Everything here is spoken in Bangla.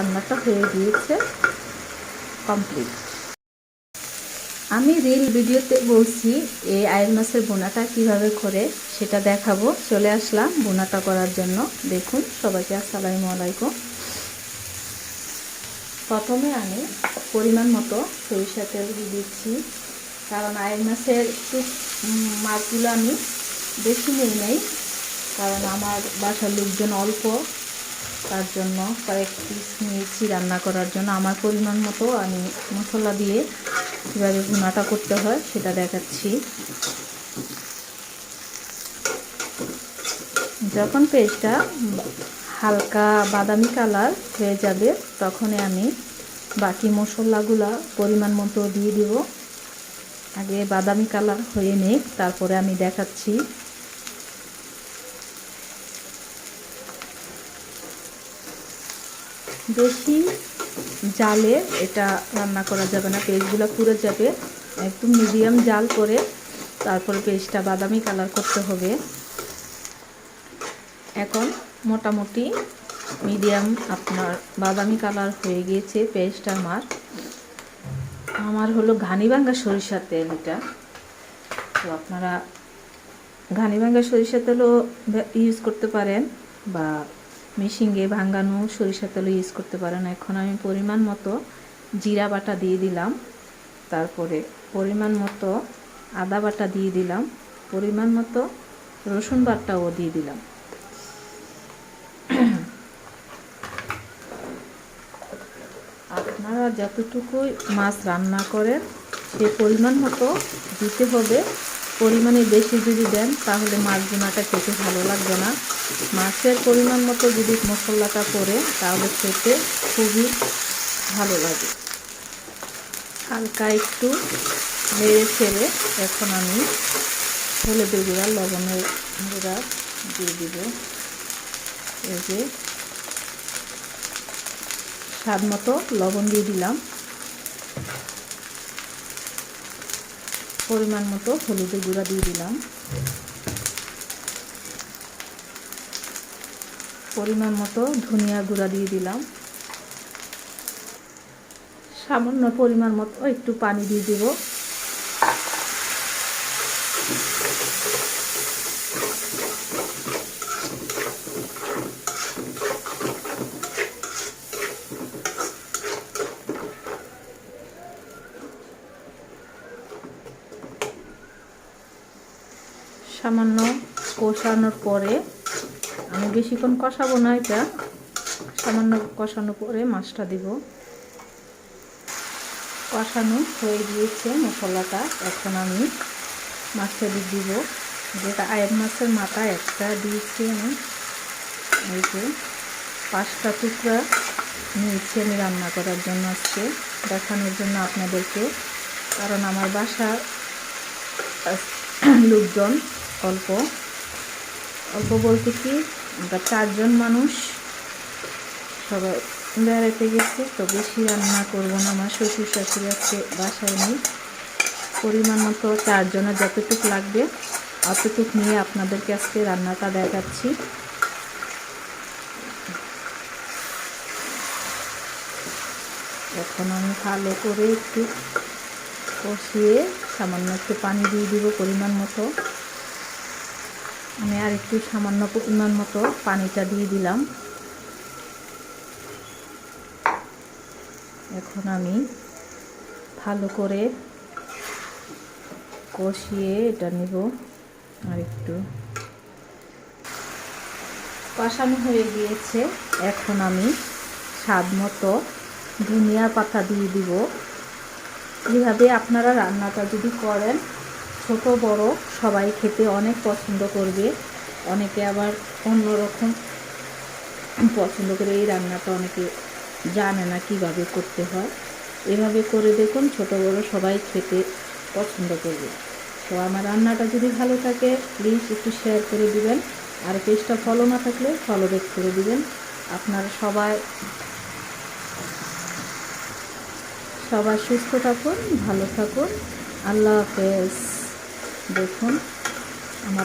রান্নাটা হয়ে গিয়েছে, কমপ্লিট। আমি রিল ভিডিওতে বলছি এই আইল মাছের বোনাটা কিভাবে করে সেটা দেখাবো। চলে আসলাম বোনাটা করার জন্য। দেখুন, সবাইকে আসসালামু আলাইকুম। প্রথমে আমি পরিমাণ মতো সরিষা তেল দিয়ে দিচ্ছি, কারণ আইল মাছের মাছগুলো আমি বেশি নেই, কারণ আমার বাসার লোকজন অল্প, তার জন্য কয়েক পিস নিয়েছি রান্না করার জন্য। আমার পরিমাণ মতো আমি মশলা দিয়ে কীভাবে ভুনাটা করতে হয় সেটা দেখাচ্ছি। যখন পেস্টটা হালকা বাদামি কালার হয়ে যাবে তখনই আমি বাকি মশলাগুলো পরিমাণ মতো দিয়ে দিব। আগে বাদামি কালার হয়ে নিক, তারপরে আমি দেখাচ্ছি। বেশি জালে এটা রান্না করা যাবে না, পেস্টগুলো পুড়ে যাবে। একটু মিডিয়াম জাল করে তারপরে পেস্টটা বাদামি কালার করতে হবে। এখন মোটামুটি মিডিয়াম আপনার বাদামি কালার হয়ে গিয়েছে পেস্টটা। আমার হলো ঘানিভাঙ্গা সরিষার তেল এটা। তো আপনারা ঘানিভাঙ্গা সরিষার তেলও ইউজ করতে পারেন, বা মেশিনে ভাঙ্গানো সরিষার তেলও ইউজ করতে পারেন। এখন আমি পরিমাণ মতো জিরা বাটা দিয়ে দিলাম, তারপরে পরিমাণ মতো আদা বাটা দিয়ে দিলাম, পরিমাণ মতো রসুন বাটাও দিয়ে দিলাম। আপনারা যতটুকু মাছ রান্না করেন সে পরিমাণ মতো দিতে হবে। পরিমাণে বেশি যদি দেন তাহলে মাছ ভুনাটা খেতে ভালো লাগবে না। মাছের পরিমাণ মতো যদি মশলাটা করে তাহলে খেতে খুবই ভালো লাগে। হালকা একটু নেড়ে ছেড়ে এখন আমি হলুদের গুঁড়া, লবণের গুঁড়া দিয়ে দিব। এই যে স্বাদ মতো লবণ দিয়ে দিলাম, পরিমাণ মতো হলুদের গুঁড়া দিয়ে দিলাম, পরিমাণ মতো ধনিয়া গুঁড়া দিয়ে দিলাম, সামান্য পরিমাণ মতো একটু পানি দিয়ে দিব। সামান্য কষানোর পরে, আমি বেশিক্ষণ কষাবো না, এটা সামান্য কষানোর পরে মাছটা দিব। কষানো হয়ে গিয়েছে মশলাটা, এখন আমি মাছটা দিয়ে দিব। যেটা আয়ের মাছের মাথা একটা দিয়েছি আমি, এই যে 5টা টুকরা নিয়েছি আমি রান্না করার জন্য, আজকে দেখানোর জন্য আপনাদেরকে। কারণ আমার বাসার লোকজন অল্প অল্প বলতে কি, আমরা 4 জন মানুষ, সবাই বেড়াতে গেছে, তো বেশি রান্না করবো না। আমার শ্বশুর শাশুড়ি আজকে বাসায় নেই। পরিমাণ মতো 4 জনের যতটুকু লাগবে অতটুকু নিয়ে আপনাদেরকে আজকে রান্নাটা দেখাচ্ছি। এখন আমি ভালো করে একটু কষিয়ে সামান্য একটু পানি দিয়ে দিব পরিমাণ মতো। আমি আর একটু সামান্য পরিমাণ মতো পানিটা দিয়ে দিলাম। এখন আমি ভালো করে কষিয়ে এটা নিব। আর একটু কষানো হয়ে গিয়েছে, এখন আমি স্বাদ মতো ধনিয়া পাতা দিয়ে দিব। এইভাবে আপনারা রান্নাটা যদি করেন, ছোট বড় সবাই খেতে অনেক পছন্দ করবে। অনেকে আবার অন্যরকম পছন্দ করে, এই রান্নাটা অনেকে জানে না কিভাবে করতে হয়। এভাবে করে দেখুন, ছোট বড় সবাই খেতে পছন্দ করবে। তো আমার রান্নাটা যদি ভালো থাকে প্লিজ একটু শেয়ার করে দিবেন, আর পেজটা ফলো না থাকলে ফলো ব্যাক করে দিবেন। আপনারা সবাই সুস্থ থাকুন, ভালো থাকুন। আল্লাহ হাফেজ। দেখুন আমার